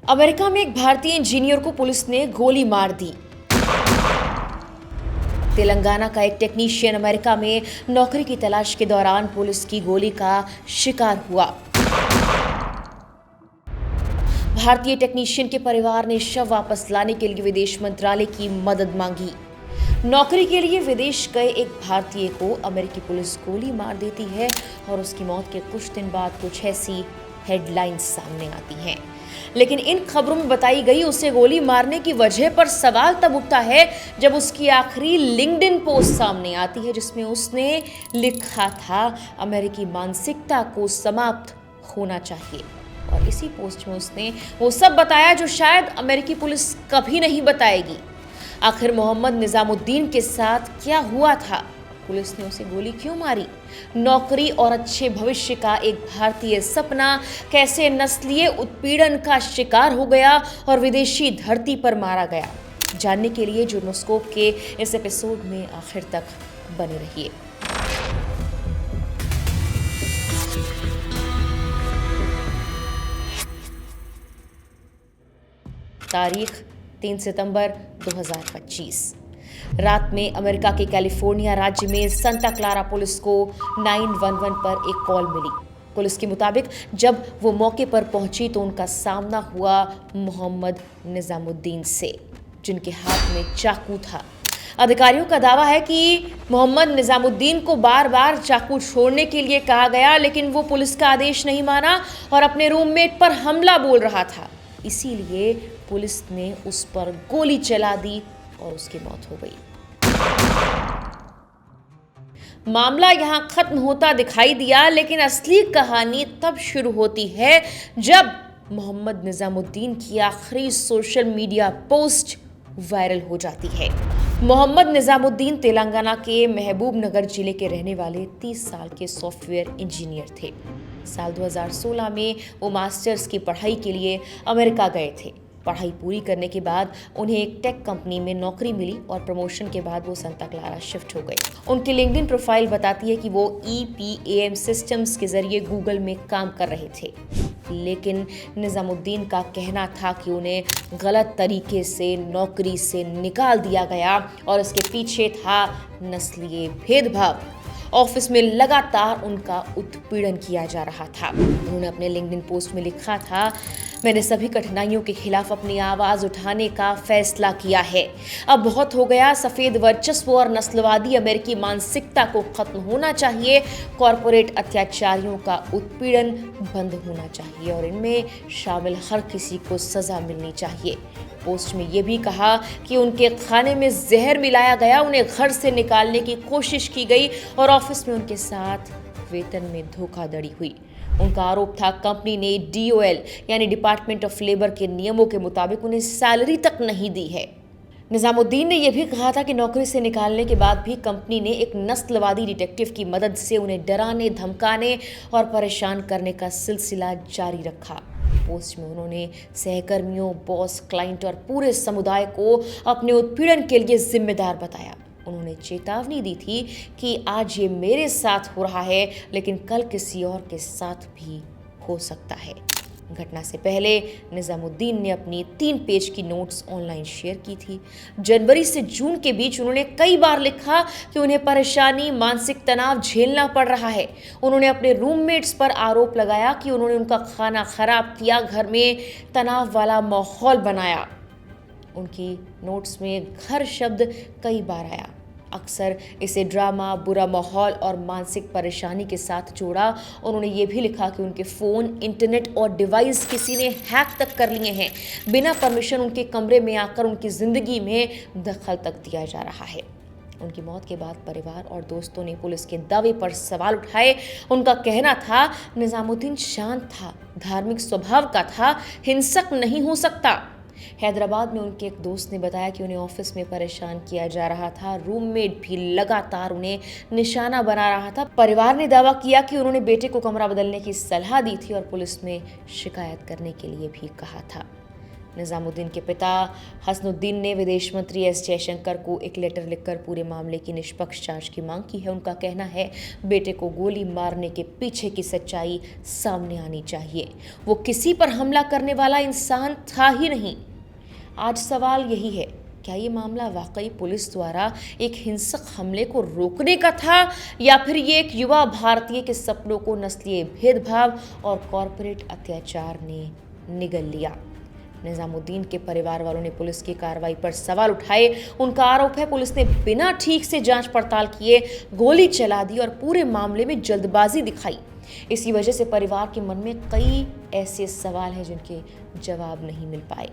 America में एक भारतीय इंजीनियर को पुलिस ने गोली मार दी। तेलंगाना का एक टेक्नीशियन अमेरिका में नौकरी की तलाश के दौरान पुलिस की गोली का शिकार हुआ। भारतीय टेक्नीशियन के परिवार ने शव वापस लाने के लिए विदेश मंत्रालय की मदद मांगी। नौकरी के लिए विदेश गए एक भारतीय को अमेरिकी पुलिस गोली मार देती है और उसकी मौत के कुछ दिन बाद कुछ ऐसी हेडलाइंस सामने आती हैं। लेकिन इन खबरों में बताई गई उसे गोली मारने की वजह पर सवाल तब उठता है जब उसकी आखिरी लिंक्डइन पोस्ट सामने आती है, जिसमें उसने लिखा था अमेरिकी मानसिकता को समाप्त होना चाहिए। और इसी पोस्ट में उसने वो सब बताया जो शायद अमेरिकी पुलिस कभी नहीं बताएगी। आखिर मोहम्मद निजामुद्दीन के साथ क्या हुआ था? पुलिस ने उसे गोली क्यों मारी? नौकरी और अच्छे भविष्य का एक भारतीय सपना कैसे नस्लीय उत्पीड़न का शिकार हो गया और विदेशी धरती पर मारा गया? जानने के लिए जुर्मस्कोप के इस एपिसोड में आखिर तक बने रहिए। तारीख 3 सितंबर 2025। रात में अमेरिका के कैलिफोर्निया राज्य में सांता क्लारा पुलिस को 911 पर एक कॉल मिली। पुलिस के मुताबिक जब वो मौके पर पहुंची तो उनका सामना हुआ मोहम्मद निजामुद्दीन से, जिनके हाथ में चाकू था। अधिकारियों का दावा है कि मोहम्मद निजामुद्दीन को बार बार चाकू छोड़ने के लिए कहा गया, लेकिन वो पुलिस का आदेश नहीं माना और अपने रूममेट पर हमला बोल रहा था। इसीलिए पुलिस ने उस पर गोली चला दी और उसकी मौत हो गई। मामला यहां खत्म होता दिखाई दिया, लेकिन असली कहानी तब शुरू होती है जब मोहम्मद निजामुद्दीन की आखिरी सोशल मीडिया पोस्ट वायरल हो जाती है। मोहम्मद निजामुद्दीन तेलंगाना के महबूब नगर जिले के रहने वाले 30 साल के सॉफ्टवेयर इंजीनियर थे। साल 2016 में वो मास्टर्स की पढ़ाई के लिए अमेरिका गए थे। पढ़ाई पूरी करने के बाद उन्हें एक टेक कंपनी में नौकरी मिली और प्रमोशन के बाद वो सांता क्लारा शिफ्ट हो गए। उनकी लिंक्डइन प्रोफाइल बताती है कि वो EPAM सिस्टम्स के जरिए गूगल में काम कर रहे थे। लेकिन निजामुद्दीन का कहना था कि उन्हें गलत तरीके से नौकरी से निकाल दिया गया और इसके पीछे था नस्लीय भेदभाव। ऑफिस में लगातार उनका उत्पीड़न किया जा रहा था। उन्होंने अपने लिंक्डइन पोस्ट में लिखा था, मैंने सभी कठिनाइयों के खिलाफ अपनी आवाज उठाने का फैसला किया है। अब बहुत हो गया। सफेद वर्चस्व और नस्लवादी अमेरिकी मानसिकता को खत्म होना चाहिए। कॉरपोरेट अत्याचारियों का उत्पीड़न बंद होना चाहिए और इनमें शामिल हर किसी को सजा मिलनी चाहिए। पोस्ट में यह भी कहा कि उनके खाने में जहर मिलाया गया, उन्हें घर से निकालने की कोशिश की गई और ऑफिस में उनके साथ वेतन में धोखाधड़ी हुई। उनका आरोप था कंपनी ने DOL यानी डिपार्टमेंट ऑफ लेबर के नियमों के मुताबिक उन्हें सैलरी तक नहीं दी है। निजामुद्दीन ने यह भी कहा था कि नौकरी से निकालने के बाद भी कंपनी ने एक नस्लवादी डिटेक्टिव की मदद से उन्हें डराने, धमकाने और परेशान करने का सिलसिला जारी रखा। पोस्ट में उन्होंने सहकर्मियों, बॉस, क्लाइंट और पूरे समुदाय को अपने उत्पीड़न के लिए जिम्मेदार बताया। उन्होंने चेतावनी दी थी कि आज ये मेरे साथ हो रहा है, लेकिन कल किसी और के साथ भी हो सकता है। घटना से पहले निजामुद्दीन ने अपनी 3 पेज की नोट्स ऑनलाइन शेयर की थी। जनवरी से जून के बीच उन्होंने कई बार लिखा कि उन्हें परेशानी, मानसिक तनाव झेलना पड़ रहा है। उन्होंने अपने रूममेट्स पर आरोप लगाया कि उन्होंने उनका खाना खराब किया, घर में तनाव वाला माहौल बनाया। उनकी नोट्स में घर शब्द कई बार आया। अक्सर इसे ड्रामा, बुरा माहौल और मानसिक परेशानी के साथ जोड़ा। उन्होंने ये भी लिखा कि उनके फ़ोन, इंटरनेट और डिवाइस किसी ने हैक तक कर लिए हैं। बिना परमिशन उनके कमरे में आकर उनकी ज़िंदगी में दखल तक दिया जा रहा है। उनकी मौत के बाद परिवार और दोस्तों ने पुलिस के दावे पर सवाल उठाए। उनका कहना था निजामुद्दीन शांत था, धार्मिक स्वभाव का था, हिंसक नहीं हो सकता। हैदराबाद में उनके एक दोस्त ने बताया कि उन्हें ऑफिस में परेशान किया जा रहा था। रूममेट भी लगातार उन्हें निशाना बना रहा था। परिवार ने दावा किया कि उन्होंने बेटे को कमरा बदलने की सलाह दी थी और पुलिस में शिकायत करने के लिए भी कहा था। निजामुद्दीन के पिता हसनुद्दीन ने विदेश मंत्री एस जयशंकर को एक लेटर लिखकर पूरे मामले की निष्पक्ष जांच की मांग की है। उनका कहना है बेटे को गोली मारने के पीछे की सच्चाई सामने आनी चाहिए। वो किसी पर हमला करने वाला इंसान था ही नहीं। आज सवाल यही है, क्या ये मामला वाकई पुलिस द्वारा एक हिंसक हमले को रोकने का था या फिर ये एक युवा भारतीय के सपनों को नस्लीय भेदभाव और कॉरपोरेट अत्याचार ने निगल लिया। निजामुद्दीन के परिवार वालों ने पुलिस की कार्रवाई पर सवाल उठाए। उनका आरोप है पुलिस ने बिना ठीक से जांच पड़ताल किए गोली चला दी और पूरे मामले में जल्दबाजी दिखाई। इसी वजह से परिवार के मन में कई ऐसे सवाल हैं जिनके जवाब नहीं मिल पाए।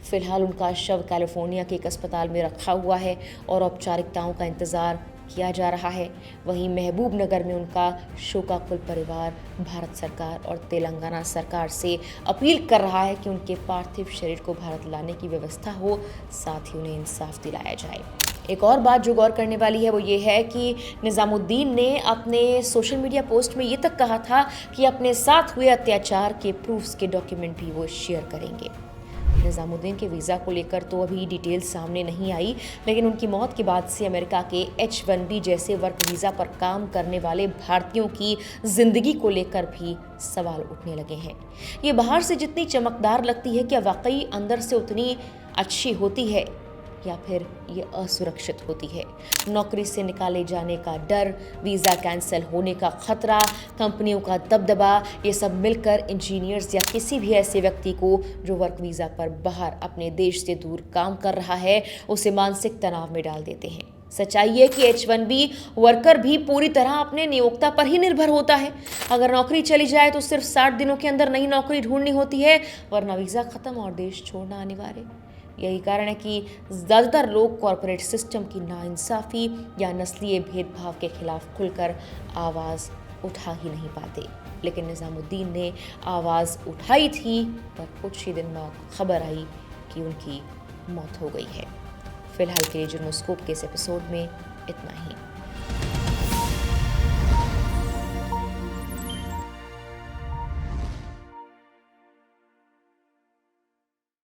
फिलहाल उनका शव कैलिफोर्निया के एक अस्पताल में रखा हुआ है और औपचारिकताओं का इंतजार किया जा रहा है। वहीं महबूब नगर में उनका शोकाकुल परिवार भारत सरकार और तेलंगाना सरकार से अपील कर रहा है कि उनके पार्थिव शरीर को भारत लाने की व्यवस्था हो, साथ ही उन्हें इंसाफ दिलाया जाए। एक और बात जो गौर करने वाली है वो ये है कि निजामुद्दीन ने अपने सोशल मीडिया पोस्ट में ये तक कहा था कि अपने साथ हुए अत्याचार के प्रूफ्स के डॉक्यूमेंट भी वो शेयर करेंगे। निजामुद्दीन के वीज़ा को लेकर तो अभी डिटेल सामने नहीं आई, लेकिन उनकी मौत के बाद से अमेरिका के H-1B जैसे वर्क वीज़ा पर काम करने वाले भारतीयों की ज़िंदगी को लेकर भी सवाल उठने लगे हैं। ये बाहर से जितनी चमकदार लगती है, क्या वाकई अंदर से उतनी अच्छी होती है या फिर ये असुरक्षित होती है? नौकरी से निकाले जाने का डर, वीज़ा कैंसिल होने का खतरा, कंपनियों का दबदबा, ये सब मिलकर इंजीनियर्स या किसी भी ऐसे व्यक्ति को जो वर्क वीज़ा पर बाहर अपने देश से दूर काम कर रहा है, उसे मानसिक तनाव में डाल देते हैं। सच्चाई है कि H-1B वर्कर भी पूरी तरह अपने नियोक्ता पर ही निर्भर होता है। अगर नौकरी चली जाए तो सिर्फ 60 दिनों के अंदर नई नौकरी ढूंढनी होती है, वरना वीज़ा खत्म और देश छोड़ना अनिवार्य। यही कारण है कि ज़्यादातर लोग कॉरपोरेट सिस्टम की नाइंसाफ़ी या नस्लीय भेदभाव के खिलाफ खुलकर आवाज़ उठा ही नहीं पाते। लेकिन निजामुद्दीन ने आवाज़ उठाई थी, पर कुछ ही दिन बाद खबर आई कि उनकी मौत हो गई है। फिलहाल के लिए जुर्मस्कोप के इस एपिसोड में इतना ही।